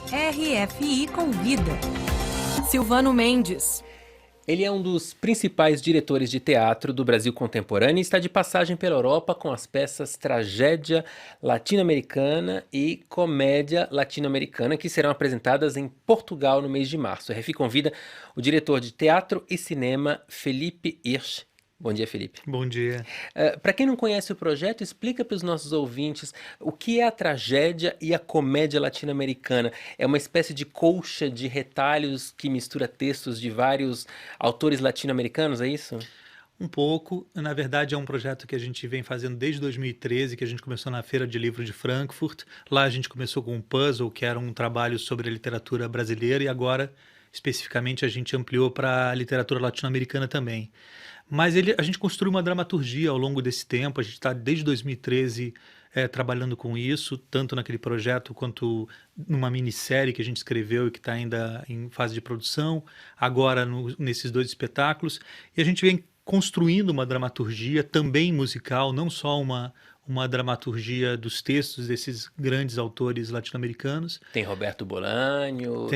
RFI Convida. Silvano Mendes. Ele é um dos principais diretores de teatro do Brasil contemporâneo e está de passagem pela Europa com as peças Tragédia Latino-Americana e Comédia Latino-Americana, que serão apresentadas em Portugal no mês de março. A RFI convida o diretor de teatro e cinema, Felipe Hirsch. Bom dia, Felipe. Bom dia. Para quem não conhece o projeto, explica para os nossos ouvintes o que é a tragédia e a comédia latino-americana. É uma espécie de colcha de retalhos que mistura textos de vários autores latino-americanos, é isso? Um pouco, na verdade é um projeto que a gente vem fazendo desde 2013, que a gente começou na Feira de Livro de Frankfurt. Lá a gente começou com um puzzle, que era um trabalho sobre a literatura brasileira, e agora, especificamente, a gente ampliou para a literatura latino-americana também. Mas a gente construiu uma dramaturgia ao longo desse tempo, a gente está desde 2013 trabalhando com isso, tanto naquele projeto quanto numa minissérie que a gente escreveu e que está ainda em fase de produção, agora nesses dois espetáculos, e a gente vem construindo uma dramaturgia também musical, não só uma dramaturgia dos textos desses grandes autores latino-americanos. Tem Roberto Bolanho,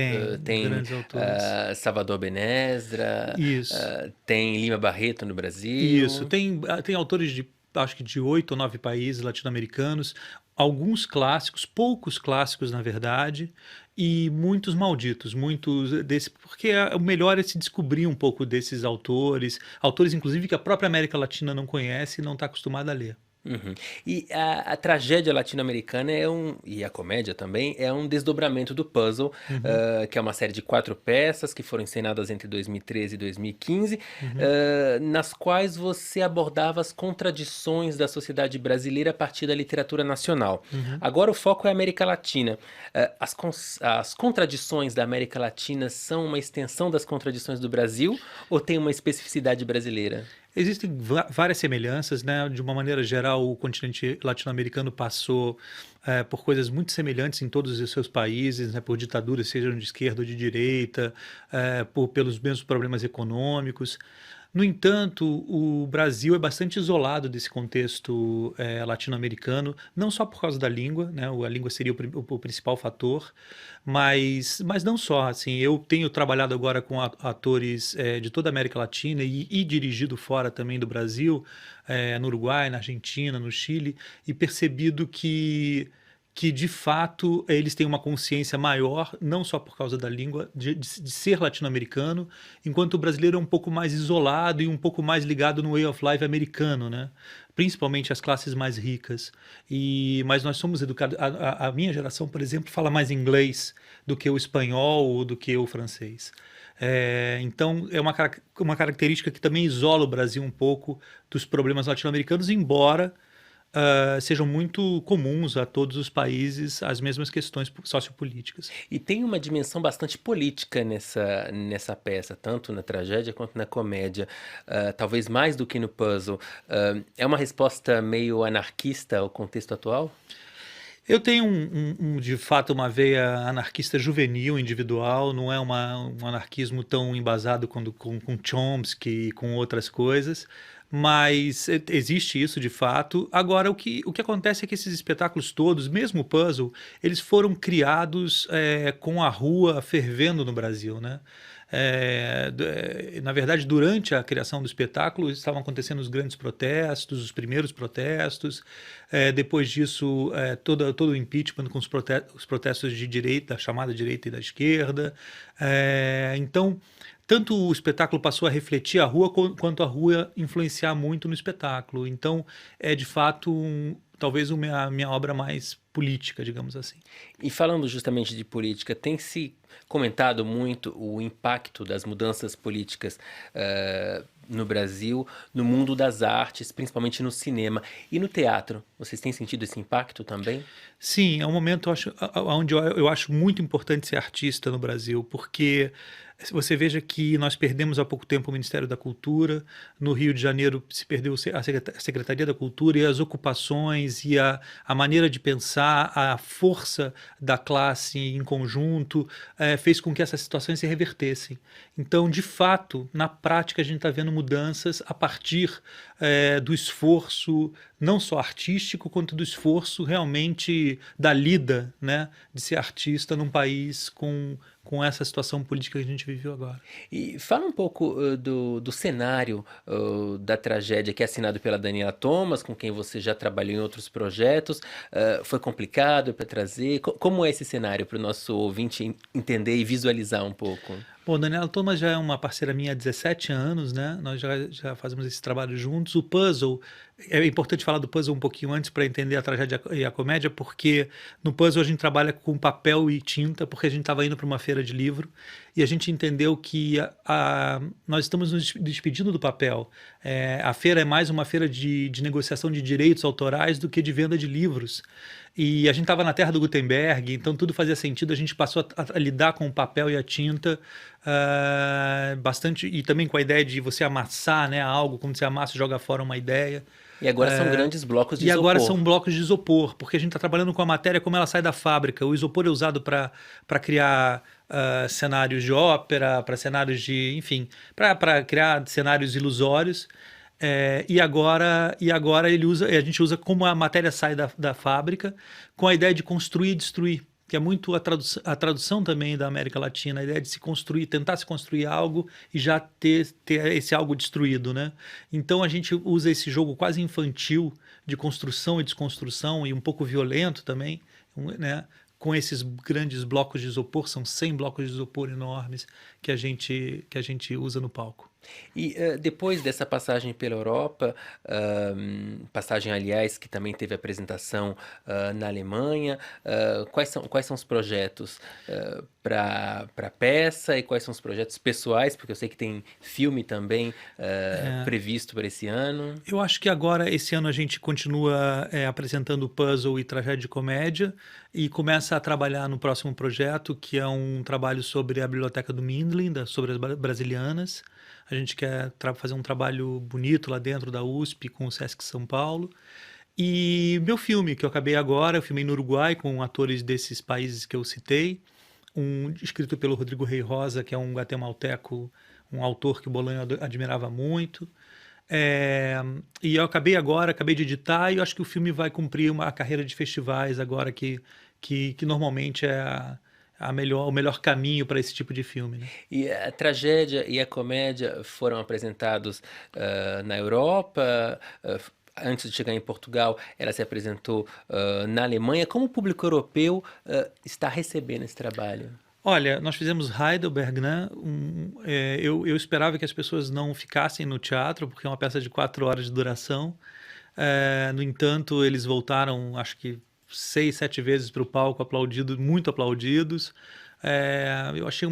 Tem grandes autores. Salvador Benezra, Isso. Tem Lima Barreto no Brasil. Isso, tem autores de, acho que de 8 ou 9 países latino-americanos, alguns clássicos, poucos clássicos na verdade, e muitos malditos, porque o melhor é se descobrir um pouco desses autores inclusive que a própria América Latina não conhece e não está acostumada a ler. Uhum. E a tragédia latino-americana e a comédia também é um desdobramento do puzzle, que é uma série de 4 peças que foram encenadas entre 2013 e 2015, nas quais você abordava as contradições da sociedade brasileira a partir da literatura nacional. Agora o foco é a América Latina. As contradições da América Latina são uma extensão das contradições do Brasil ou tem uma especificidade brasileira? Existem várias semelhanças, né? De uma maneira geral, o continente latino-americano passou por coisas muito semelhantes em todos os seus países, né? Por ditaduras, sejam de esquerda ou de direita, pelos mesmos problemas econômicos. No entanto, o Brasil é bastante isolado desse contexto latino-americano, não só por causa da língua, né? A língua seria o principal fator, mas não só. Assim, eu tenho trabalhado agora com atores de toda a América Latina e dirigido fora também do Brasil, no Uruguai, na Argentina, no Chile, e percebido que de fato eles têm uma consciência maior, não só por causa da língua, de ser latino-americano, enquanto o brasileiro é um pouco mais isolado e um pouco mais ligado no way of life americano, né? Principalmente as classes mais ricas. Mas nós somos educados, a minha geração, por exemplo, fala mais inglês do que o espanhol ou do que o francês. Então é uma característica que também isola o Brasil um pouco dos problemas latino-americanos, embora sejam muito comuns a todos os países as mesmas questões sociopolíticas. E tem uma dimensão bastante política nessa peça, tanto na tragédia quanto na comédia, talvez mais do que no puzzle. É uma resposta meio anarquista ao contexto atual? Eu tenho de fato uma veia anarquista juvenil, individual, não é um anarquismo tão embasado com Chomsky e com outras coisas, mas existe isso de fato. Agora, o que acontece é que esses espetáculos todos, mesmo o puzzle, eles foram criados com a rua fervendo no Brasil, né? Na verdade, durante a criação do espetáculo estavam acontecendo os grandes protestos, os primeiros protestos, depois disso todo o impeachment com os protestos de direita, da chamada direita e da esquerda. Então, tanto o espetáculo passou a refletir a rua, quanto a rua influenciar muito no espetáculo. Então, é de fato talvez a minha obra mais política, digamos assim. E falando justamente de política, tem se comentado muito o impacto das mudanças políticas no Brasil, no mundo das artes, principalmente no cinema e no teatro. Vocês têm sentido esse impacto também? Sim, é um momento onde eu acho muito importante ser artista no Brasil, porque você veja que nós perdemos há pouco tempo o Ministério da Cultura, no Rio de Janeiro se perdeu a Secretaria da Cultura, e as ocupações e a maneira de pensar, a força da classe em conjunto fez com que essas situações se revertessem. Então, de fato, na prática a gente está vendo mudanças a partir do esforço não só artístico, quanto do esforço realmente da lida, né, de ser artista num país com essa situação política que a gente viveu agora. E fala um pouco do cenário da tragédia que é assinado pela Daniela Thomas, com quem você já trabalhou em outros projetos. Foi complicado para trazer? Como é esse cenário para o nosso ouvinte entender e visualizar um pouco? Bom, Daniela Thomas já é uma parceira minha há 17 anos, né? Nós já fazemos esse trabalho juntos. O Puzzle, é importante falar do Puzzle um pouquinho antes para entender a tragédia e a comédia, porque no Puzzle a gente trabalha com papel e tinta, porque a gente estava indo para uma feira de livro e a gente entendeu que nós estamos nos despedindo do papel. A feira é mais uma feira de negociação de direitos autorais do que de venda de livros. E a gente estava na terra do Gutenberg, então tudo fazia sentido, a gente passou a lidar com o papel e a tinta bastante, e também com a ideia de você amassar, né, algo, quando você amassa e joga fora uma ideia. E agora são grandes blocos de E isopor. agora são blocos de isopor, porque a gente está trabalhando com a matéria como ela sai da fábrica. O isopor é usado para criar cenários de ópera, para cenários de, enfim, para criar cenários ilusórios. E agora a gente usa como a matéria sai da fábrica, com a ideia de construir e destruir, que é muito a tradução também da América Latina, a ideia de se construir, tentar se construir algo e já ter esse algo destruído, né? Então a gente usa esse jogo quase infantil de construção e desconstrução e um pouco violento também, né? Com esses grandes blocos de isopor, são 100 blocos de isopor enormes que a gente usa no palco. E depois dessa passagem pela Europa, passagem, aliás, que também teve apresentação na Alemanha, quais são os projetos para a peça e quais são os projetos pessoais? Porque eu sei que tem filme também previsto para esse ano. Eu acho que agora, esse ano, a gente continua apresentando Puzzle e Tragédia e Comédia e começa a trabalhar no próximo projeto, que é um trabalho sobre a Biblioteca do Mindlin, sobre as brasilianas. A gente quer fazer um trabalho bonito lá dentro da USP com o Sesc São Paulo. E meu filme, que eu acabei agora, eu filmei no Uruguai com atores desses países que eu citei, escrito pelo Rodrigo Rei Rosa, que é um guatemalteco, um autor que o Bolanho admirava muito. E eu acabei de editar e eu acho que o filme vai cumprir uma carreira de festivais agora que normalmente é o melhor caminho para esse tipo de filme, né? E a tragédia e a comédia foram apresentados na Europa. Antes de chegar em Portugal, ela se apresentou na Alemanha. Como o público europeu está recebendo esse trabalho? Olha, nós fizemos Heidelberg, né? Eu esperava que as pessoas não ficassem no teatro, porque é uma peça de 4 horas de duração. No entanto, eles voltaram, acho que 6, 7 vezes para o palco, muito aplaudidos. Eu achei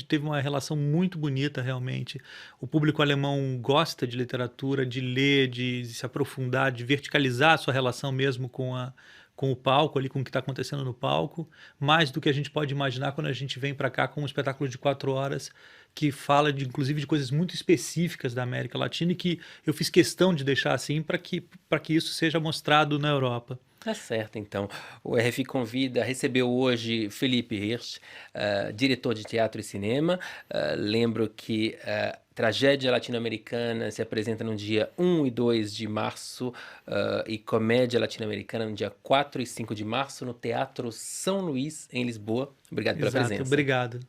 teve uma relação muito bonita realmente. O público alemão gosta de literatura, de ler, de se aprofundar, de verticalizar a sua relação mesmo com o palco, ali com o que está acontecendo no palco, mais do que a gente pode imaginar quando a gente vem para cá com um espetáculo de 4 horas que fala inclusive de coisas muito específicas da América Latina e que eu fiz questão de deixar assim para que isso seja mostrado na Europa. Tá certo, então. O RFI Convida recebeu hoje Felipe Hirsch, diretor de teatro e cinema. Lembro que Tragédia Latino-Americana se apresenta no dia 1 e 2 de março e Comédia Latino-Americana no dia 4 e 5 de março no Teatro São Luís, em Lisboa. Obrigado pela presença. Obrigado.